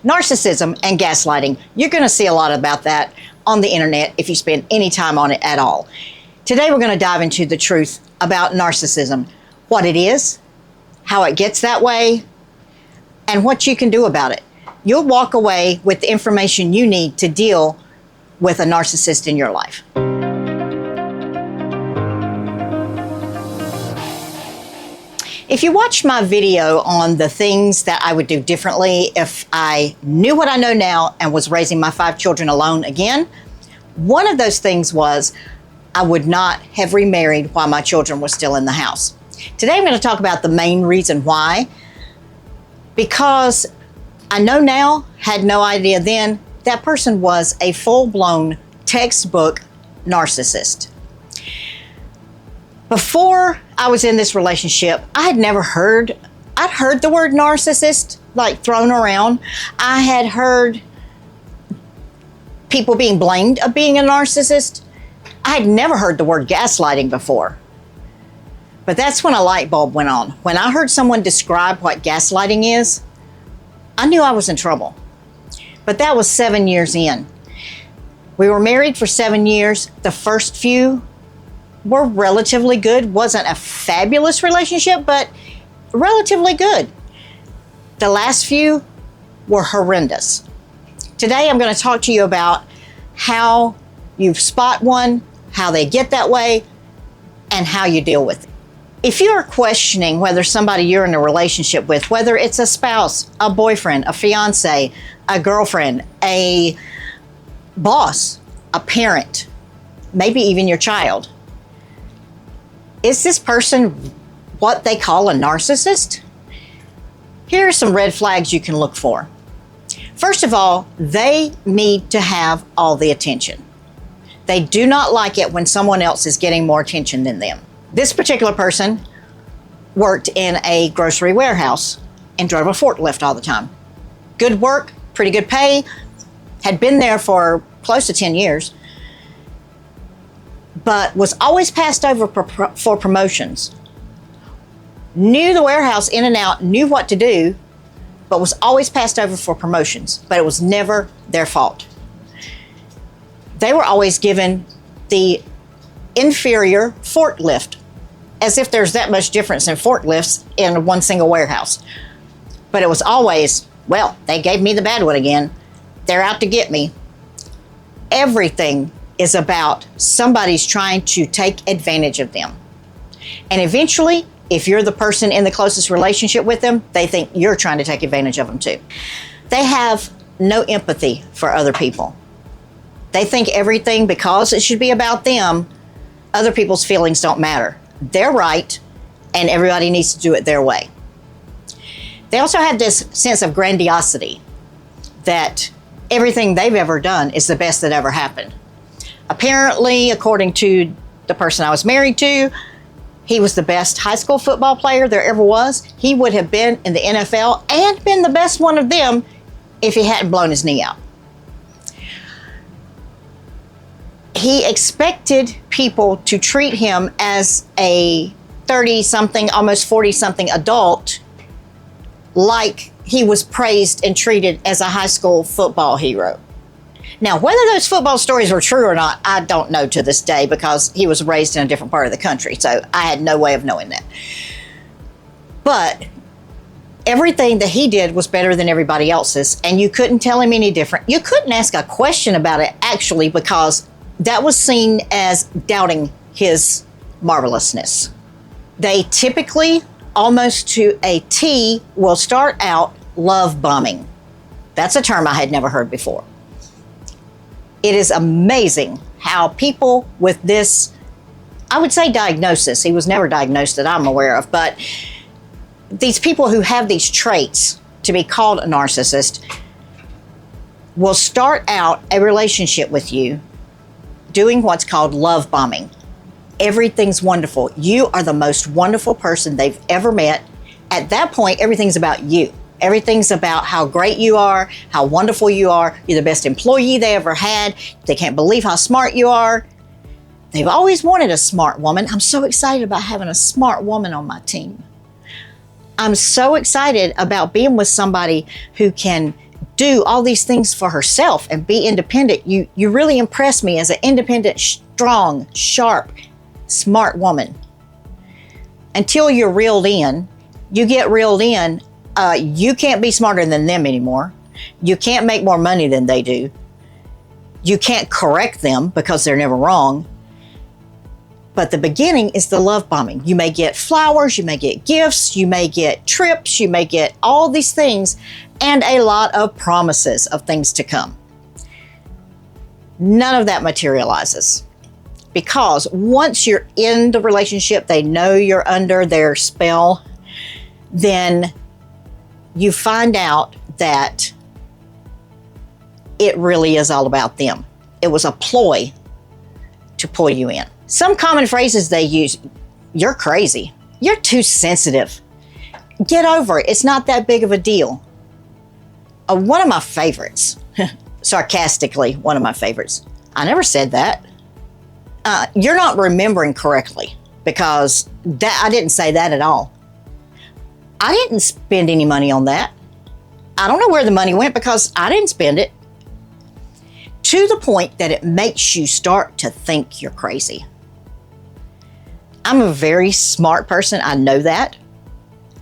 Narcissism and gaslighting. You're going to see a lot about that on the internet if you spend any time on it at all. Today we're going to dive into the truth about narcissism, what it is, how it gets that way, and what you can do about it. You'll walk away with the information you need to deal with a narcissist in your life. If you watched my video on the things that I would do differently if I knew what I know now and was raising my 5 children alone again, one of those things was I would not have remarried while my children were still in the house. Today I'm going to talk about the main reason why, because I know now, had no idea then, that person was a full-blown textbook narcissist. Before I was in this relationship, I'd heard the word narcissist like thrown around. I had heard people being blamed of being a narcissist. I had never heard the word gaslighting before. But that's when a light bulb went on. When I heard someone describe what gaslighting is, I knew I was in trouble. But that was 7 years in. We were married for 7 years. The first few were relatively good. Wasn't a fabulous relationship, but relatively good. The last few were horrendous. Today I'm going to talk to you about how you spot one, how they get that way, and how you deal with it. If you're questioning whether somebody you're in a relationship with, whether it's a spouse, a boyfriend, a fiance, a girlfriend, a boss, a parent, maybe even your child, is this person what they call a narcissist? Here are some red flags you can look for. First of all, they need to have all the attention. They do not like it when someone else is getting more attention than them. This particular person worked in a grocery warehouse and drove a forklift all the time. Good work, pretty good pay, had been there for close to 10 years, but was always passed over for promotions. Knew the warehouse in and out, knew what to do, but was always passed over for promotions, but it was never their fault. They were always given the inferior forklift, as if there's that much difference in forklifts in one single warehouse. But it was always, well, they gave me the bad one again. They're out to get me. Everything is about somebody's trying to take advantage of them. And eventually, if you're the person in the closest relationship with them, they think you're trying to take advantage of them too. They have no empathy for other people. They think everything, because it should be about them, other people's feelings don't matter. They're right, and everybody needs to do it their way. They also have this sense of grandiosity, that everything they've ever done is the best that ever happened. Apparently, according to the person I was married to, he was the best high school football player there ever was. He would have been in the NFL and been the best one of them if he hadn't blown his knee out. He expected people to treat him as a 30-something, almost 40-something adult, like he was praised and treated as a high school football hero. Now, whether those football stories were true or not, I don't know to this day, because he was raised in a different part of the country, so I had no way of knowing that. But everything that he did was better than everybody else's, and you couldn't tell him any different. You couldn't ask a question about it, actually, because that was seen as doubting his marvelousness. They typically, almost to a T, will start out love bombing. That's a term I had never heard before. It is amazing how people with this, I would say diagnosis, he was never diagnosed that I'm aware of, but these people who have these traits to be called a narcissist will start out a relationship with you doing what's called love bombing. Everything's wonderful. You are the most wonderful person they've ever met. At that point, everything's about you. Everything's about how great you are, how wonderful you are. You're the best employee they ever had. They can't believe how smart you are. They've always wanted a smart woman. I'm so excited about having a smart woman on my team. I'm so excited about being with somebody who can do all these things for herself and be independent. You really impress me as an independent, strong, sharp, smart woman. Until you're reeled in, you get reeled in, you can't be smarter than them anymore. You can't make more money than they do. You can't correct them because they're never wrong. But the beginning is the love bombing. You may get flowers, you may get gifts, you may get trips, you may get all these things, and a lot of promises of things to come. None of that materializes. Because once you're in the relationship, they know you're under their spell, then you find out that it really is all about them. It was a ploy to pull you in. Some common phrases they use: you're crazy, you're too sensitive, get over it, it's not that big of a deal. One of my favorites, sarcastically, one of my favorites, I never said that. You're not remembering correctly, because I didn't say that at all. I didn't spend any money on that. I don't know where the money went because I didn't spend it. To the point that it makes you start to think you're crazy. I'm a very smart person. I know that.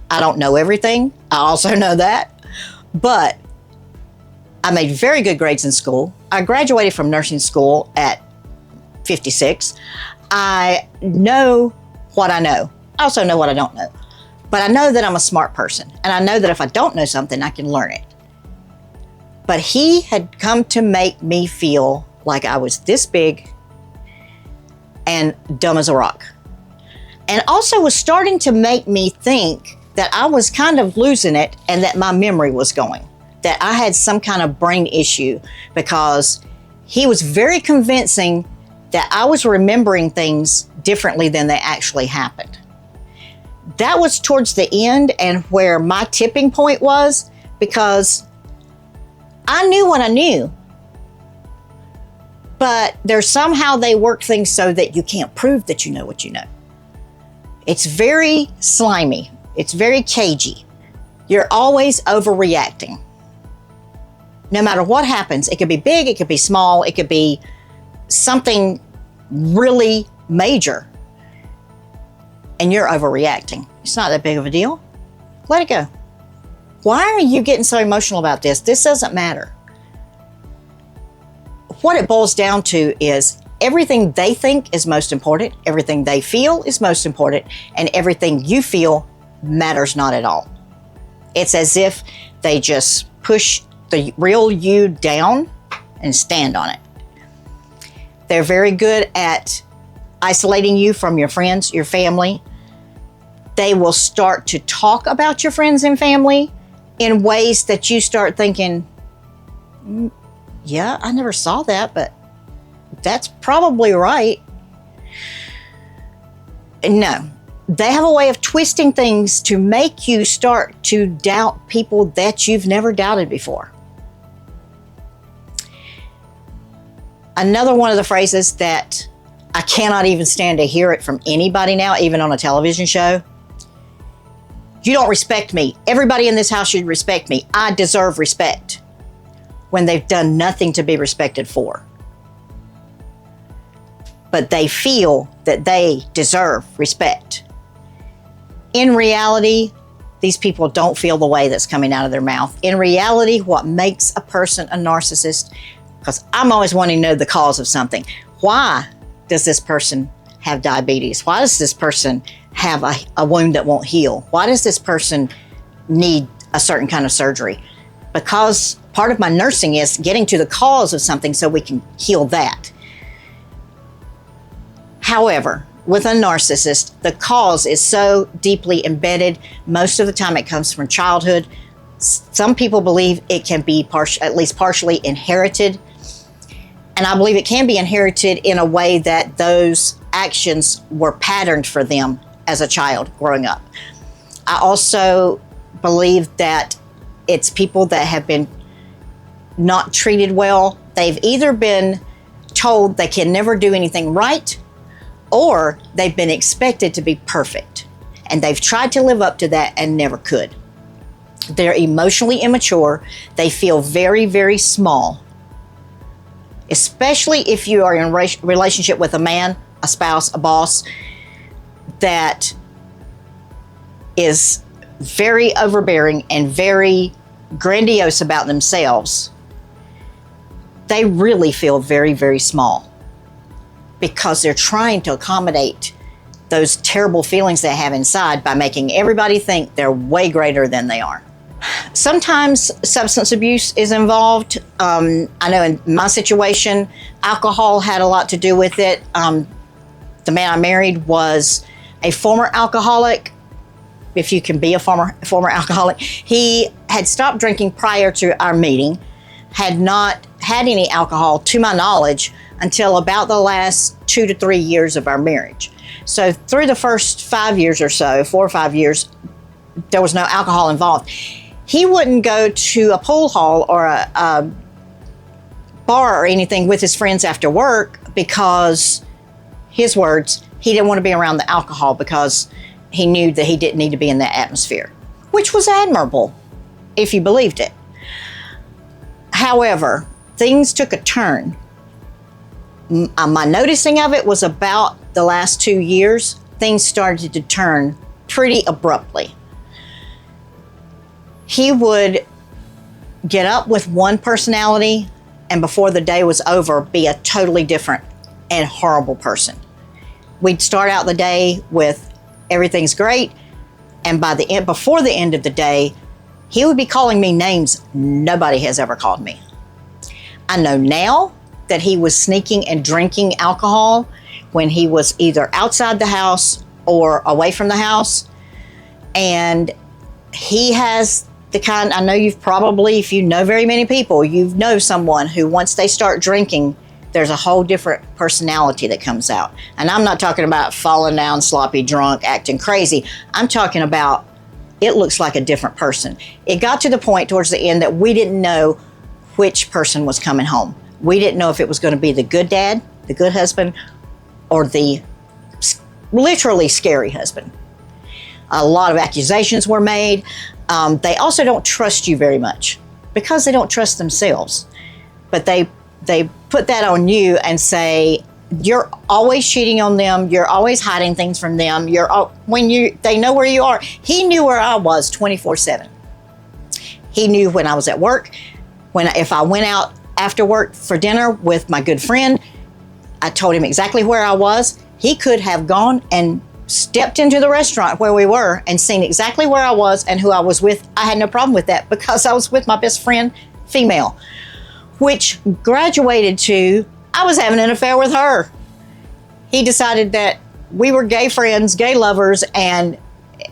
I don't know everything. I also know that. But I made very good grades in school. I graduated from nursing school at 56. I know what I know. I also know what I don't know. But I know that I'm a smart person. And I know that if I don't know something, I can learn it. But he had come to make me feel like I was this big and dumb as a rock. And also was starting to make me think that I was kind of losing it and that my memory was going. That I had some kind of brain issue, because he was very convincing that I was remembering things differently than they actually happened. That was towards the end and where my tipping point was, because I knew what I knew, but there's somehow they work things so that you can't prove that you know what you know. It's very slimy. It's very cagey. You're always overreacting. No matter what happens, it could be big, it could be small, it could be something really major, and you're overreacting. It's not that big of a deal. Let it go. Why are you getting so emotional about this? This doesn't matter. What it boils down to is everything they think is most important, everything they feel is most important, and everything you feel matters not at all. It's as if they just push the real you down and stand on it. They're very good at isolating you from your friends, your family. They will start to talk about your friends and family in ways that you start thinking, yeah, I never saw that, but that's probably right. No, they have a way of twisting things to make you start to doubt people that you've never doubted before. Another one of the phrases that I cannot even stand to hear it from anybody now, even on a television show: you don't respect me. Everybody in this house should respect me. I deserve respect. When they've done nothing to be respected for. But they feel that they deserve respect. In reality, these people don't feel the way that's coming out of their mouth. In reality, what makes a person a narcissist, because I'm always wanting to know the cause of something. Why does this person have diabetes? Why does this person have a wound that won't heal? Why does this person need a certain kind of surgery? Because part of my nursing is getting to the cause of something so we can heal that. However, with a narcissist, the cause is so deeply embedded. Most of the time it comes from childhood. Some people believe it can be at least partially inherited. And I believe it can be inherited in a way that those actions were patterned for them as a child growing up. I also believe that it's people that have been not treated well. They've either been told they can never do anything right, or they've been expected to be perfect. And they've tried to live up to that and never could. They're emotionally immature. They feel very, very small, especially if you are in a relationship with a man, a spouse, a boss that is very overbearing and very grandiose about themselves. They really feel very, very small because they're trying to accommodate those terrible feelings they have inside by making everybody think they're way greater than they are. Sometimes substance abuse is involved. I know in my situation, alcohol had a lot to do with it. The man I married was a former alcoholic, if you can be a former alcoholic. He had stopped drinking prior to our meeting, had not had any alcohol, to my knowledge, until about the last 2 to 3 years of our marriage. So through the first 5 years or so, 4 or 5 years, there was no alcohol involved. He wouldn't go to a pool hall or a bar or anything with his friends after work because, his words, he didn't want to be around the alcohol because he knew that he didn't need to be in that atmosphere, which was admirable if you believed it. However, things took a turn. My noticing of it was about the last 2 years. Things started to turn pretty abruptly. He would get up with one personality and before the day was over, be a totally different and horrible person. We'd start out the day with everything's great, and by the end, before the end of the day, he would be calling me names nobody has ever called me. I know now that he was sneaking and drinking alcohol when he was either outside the house or away from the house. And he has the kind, I know you've probably, if you know very many people, you know someone who once they start drinking, there's a whole different personality that comes out. And I'm not talking about falling down, sloppy, drunk, acting crazy. I'm talking about it looks like a different person. It got to the point towards the end that we didn't know which person was coming home. We didn't know if it was going to be the good dad, the good husband, or the literally scary husband. A lot of accusations were made. They also don't trust you very much because they don't trust themselves. But they put that on you and say, you're always cheating on them. You're always hiding things from them. They know where you are. He knew where I was 24/7. He knew when I was at work. If I went out after work for dinner with my good friend, I told him exactly where I was. He could have gone and stepped into the restaurant where we were and seen exactly where I was and who I was with. I had no problem with that because I was with my best friend, female, which graduated to I was having an affair with her. He decided that we were gay friends, gay lovers, and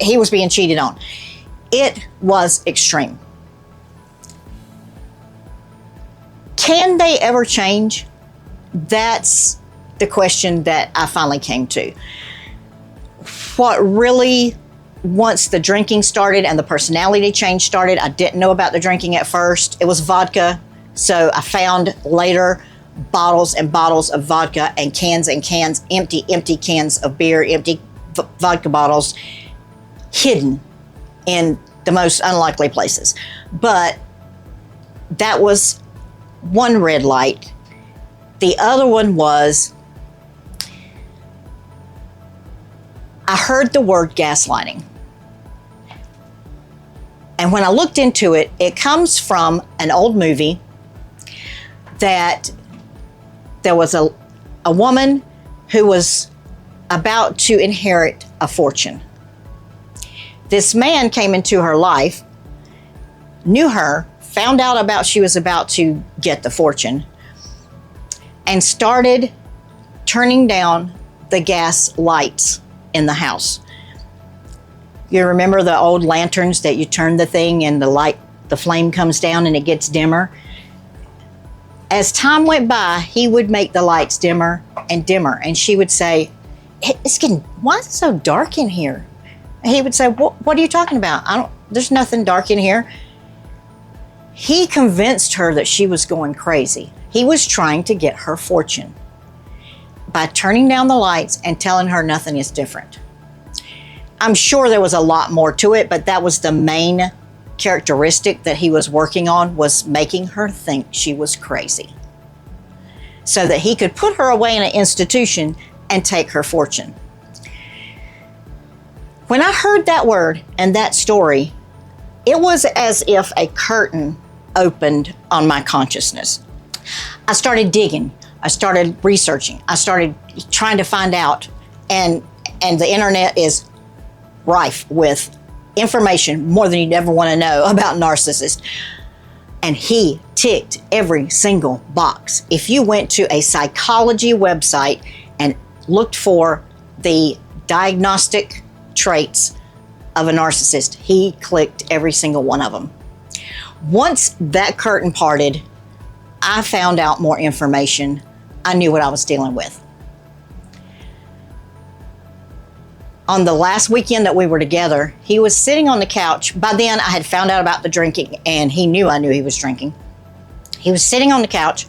he was being cheated on. It was extreme. Can they ever change? That's the question that I finally came to. What really, once the drinking started and the personality change started, I didn't know about the drinking at first. It was vodka. So I found later bottles and bottles of vodka and cans, empty cans of beer, empty vodka bottles hidden in the most unlikely places. But that was one red light. The other one was I heard the word gaslighting. And when I looked into it, it comes from an old movie that there was a woman who was about to inherit a fortune. This man came into her life, knew her, found out about she was about to get the fortune, and started turning down the gas lights in the house. You remember the old lanterns that you turn the thing and the flame comes down and it gets dimmer? As time went by, he would make the lights dimmer and dimmer, and she would say, why is it so dark in here? And he would say, what are you talking about? There's nothing dark in here. He convinced her that she was going crazy. He was trying to get her fortune by turning down the lights and telling her nothing is different. I'm sure there was a lot more to it, but that was the main characteristic that he was working on was making her think she was crazy, so that he could put her away in an institution and take her fortune. When I heard that word and that story, it was as if a curtain opened on my consciousness. I started digging. I started researching. I started trying to find out. And the internet is rife with information more than you'd ever want to know about narcissists. And he ticked every single box. If you went to a psychology website and looked for the diagnostic traits of a narcissist, he clicked every single one of them. Once that curtain parted, I found out more information. I knew what I was dealing with. On the last weekend that we were together, he was sitting on the couch. By then, I had found out about the drinking, and he knew I knew he was drinking. He was sitting on the couch,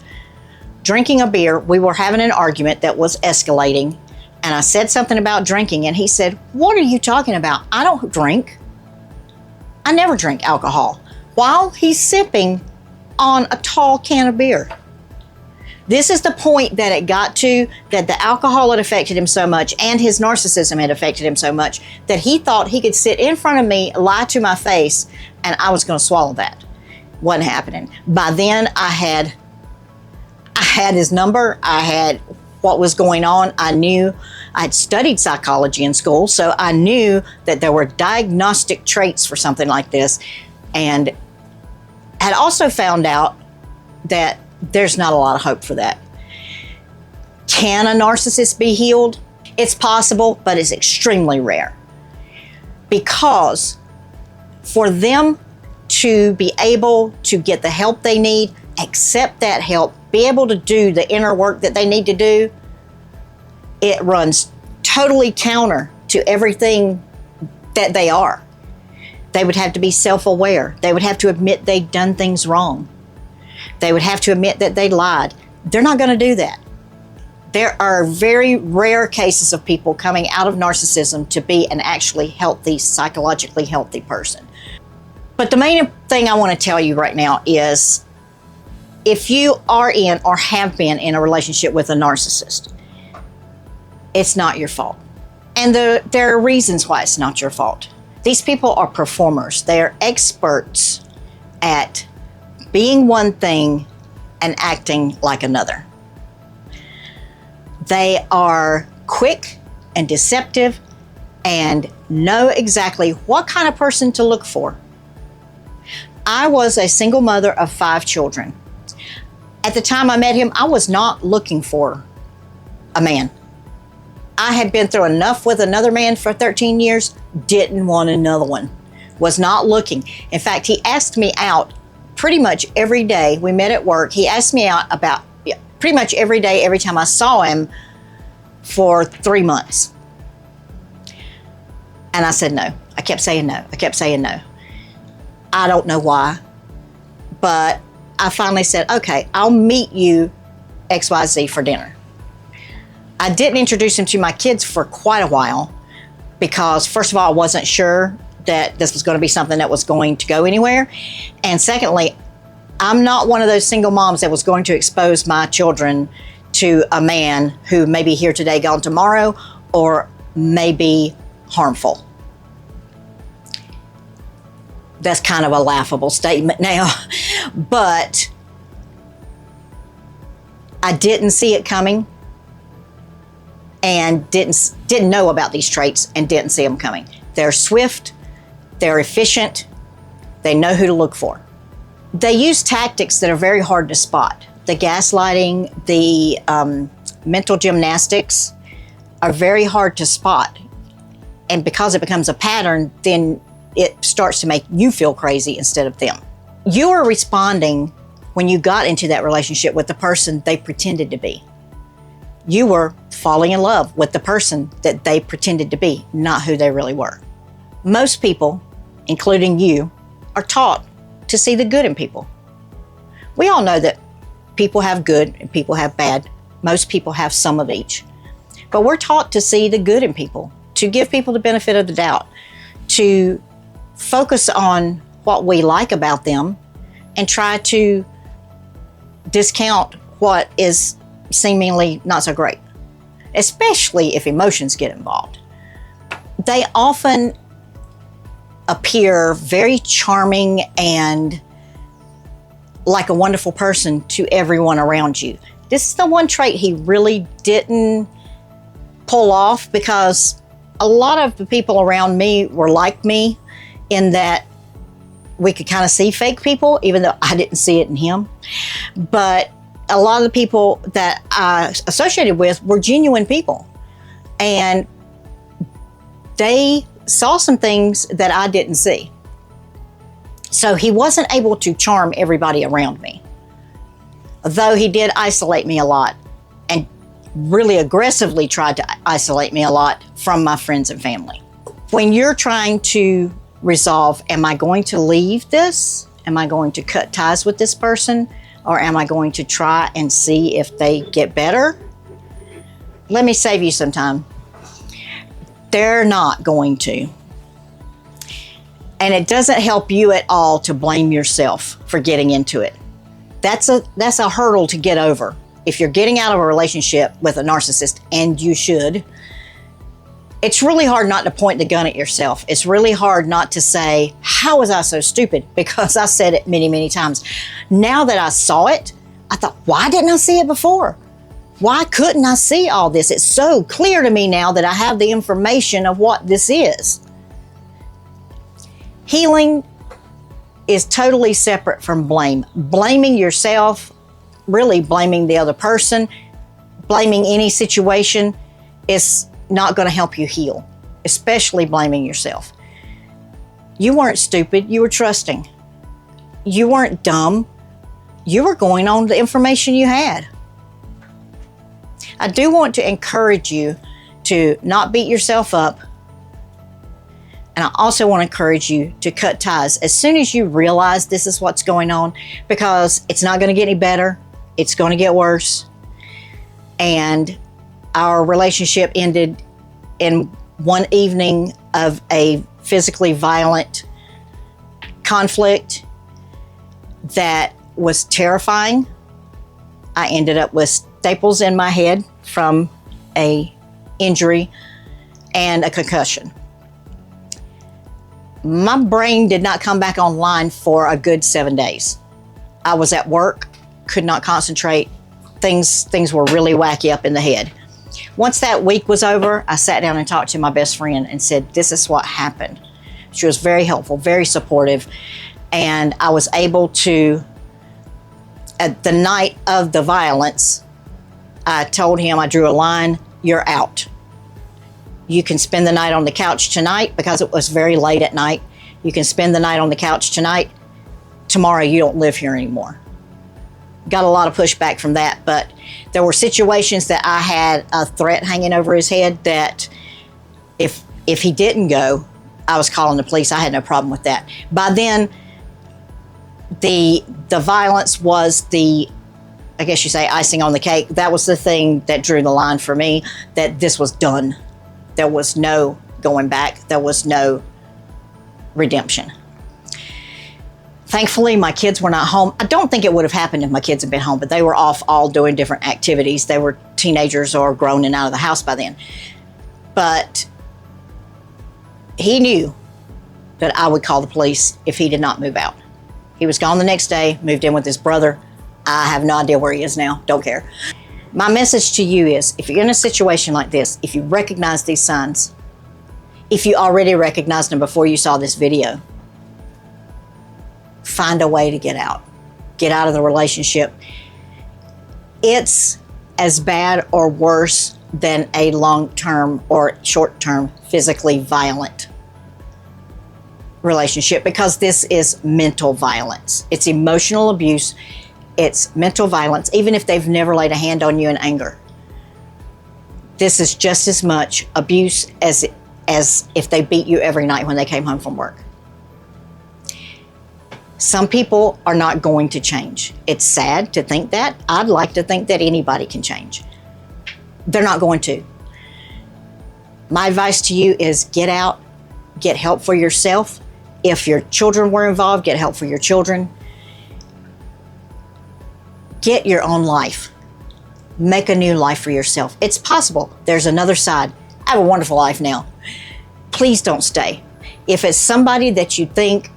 drinking a beer. We were having an argument that was escalating, and I said something about drinking, and he said, "What are you talking about? I don't drink. I never drink alcohol," while he's sipping on a tall can of beer. This is the point that it got to, that the alcohol had affected him so much and his narcissism had affected him so much that he thought he could sit in front of me, lie to my face, and I was going to swallow that. Wasn't happening. By then, I had his number. I had what was going on. I knew I'd studied psychology in school, so I knew that there were diagnostic traits for something like this, and had also found out that there's not a lot of hope for that. Can a narcissist be healed? It's possible, but it's extremely rare. Because for them to be able to get the help they need, accept that help, be able to do the inner work that they need to do, it runs totally counter to everything that they are. They would have to be self-aware. They would have to admit they'd done things wrong. They would have to admit that they lied. They're not going to do that. There are very rare cases of people coming out of narcissism to be an actually healthy, psychologically healthy person. But the main thing I want to tell you right now is, if you are in or have been in a relationship with a narcissist, it's not your fault. And there are reasons why it's not your fault. These people are performers. They are experts at being one thing and acting like another. They are quick and deceptive and know exactly what kind of person to look for. I was a single mother of 5 children. At the time I met him, I was not looking for a man. I had been through enough with another man for 13 years, didn't want another one, was not looking. In fact, he asked me out pretty much every day. We met at work. He asked me out about pretty much every day, every time I saw him, for 3 months. And I said no. I kept saying no. I kept saying no. I don't know why, but I finally said, okay, I'll meet you XYZ for dinner. I didn't introduce him to my kids for quite a while because, first of all, I wasn't sure that this was going to be something that was going to go anywhere. And secondly, I'm not one of those single moms that was going to expose my children to a man who may be here today, gone tomorrow, or may be harmful. That's kind of a laughable statement now, but I didn't see it coming and didn't know about these traits and didn't see them coming. They're swift, they're efficient, they know who to look for. They use tactics that are very hard to spot. The gaslighting, the mental gymnastics are very hard to spot. And because it becomes a pattern, then it starts to make you feel crazy instead of them. You are responding when you got into that relationship with the person they pretended to be. You were falling in love with the person that they pretended to be, not who they really were. Most people, including you, are taught to see the good in people. We all know that people have good and people have bad. Most people have some of each. But we're taught to see the good in people, to give people the benefit of the doubt, to focus on what we like about them and try to discount what is seemingly not so great, especially if emotions get involved. They often appear very charming and like a wonderful person to everyone around you. This is the one trait he really didn't pull off, because a lot of the people around me were like me in that we could kind of see fake people, even though I didn't see it in him. But a lot of the people that I associated with were genuine people. And they saw some things that I didn't see. So he wasn't able to charm everybody around me, though he did isolate me a lot and really aggressively tried to isolate me a lot from my friends and family. When you're trying to resolve, am I going to leave this? Am I going to cut ties with this person? Or am I going to try and see if they get better? Let me save you some time. They're not going to. And it doesn't help you at all to blame yourself for getting into it. That's a hurdle to get over. If you're getting out of a relationship with a narcissist, and you should, it's really hard not to point the gun at yourself. It's really hard not to say, how was I so stupid? Because I said it many, many times. Now that I saw it, I thought, why didn't I see it before? Why couldn't I see all this? It's so clear to me now that I have the information of what this is. Healing is totally separate from blame. Blaming yourself, really blaming the other person, blaming any situation is not going to help you heal, especially blaming yourself. You weren't stupid, you were trusting. You weren't dumb, you were going on the information you had. I do want to encourage you to not beat yourself up. And I also want to encourage you to cut ties as soon as you realize this is what's going on, because it's not going to get any better. It's going to get worse. And our relationship ended in one evening of a physically violent conflict that was terrifying. I ended up with staples in my head from an injury and a concussion. My brain did not come back online for a good 7 days. I was at work, could not concentrate. Things were really wacky up in the head. Once that week was over, I sat down and talked to my best friend and said, this is what happened. She was very helpful, very supportive. And I was able to, at the night of the violence, I told him, I drew a line, you're out. You can spend the night on the couch tonight, because it was very late at night. You can spend the night on the couch tonight. Tomorrow you don't live here anymore. Got a lot of pushback from that, but there were situations that I had a threat hanging over his head that if he didn't go, I was calling the police. I had no problem with that. By then, the violence was the, I guess you say, icing on the cake. That was the thing that drew the line for me, that this was done. There was no going back. There was no redemption. Thankfully, my kids were not home. I don't think it would have happened if my kids had been home, but they were off all doing different activities. They were teenagers or grown and out of the house by then. But he knew that I would call the police if he did not move out. He was gone the next day, moved in with his brother. I have no idea where he is now. Don't care. My message to you is, if you're in a situation like this, if you recognize these signs, if you already recognized them before you saw this video, find a way to get out. Get out of the relationship. It's as bad or worse than a long-term or short-term physically violent relationship, because this is mental violence. It's emotional abuse. It's mental violence, even if they've never laid a hand on you in anger. This is just as much abuse as if they beat you every night when they came home from work. Some people are not going to change. It's sad to think that. I'd like to think that anybody can change. They're not going to. My advice to you is get out, get help for yourself. If your children were involved, get help for your children. Get your own life. Make a new life for yourself. It's possible. There's another side. I have a wonderful life now. Please don't stay. If it's somebody that you think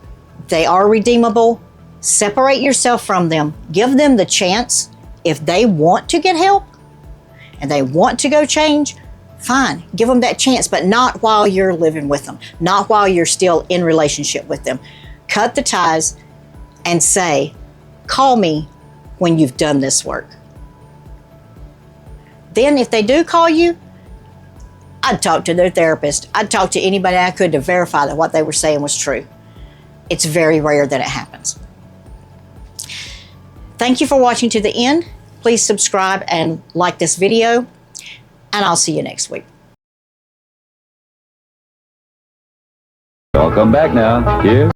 they are redeemable, separate yourself from them. Give them the chance. If they want to get help and they want to go change, fine. Give them that chance, but not while you're living with them, not while you're still in relationship with them. Cut the ties and say, call me when you've done this work. Then if they do call you, I'd talk to their therapist. I'd talk to anybody I could to verify that what they were saying was true. It's very rare that it happens. Thank you for watching to the end. Please subscribe and like this video, and I'll see you next week. Welcome back now. Here.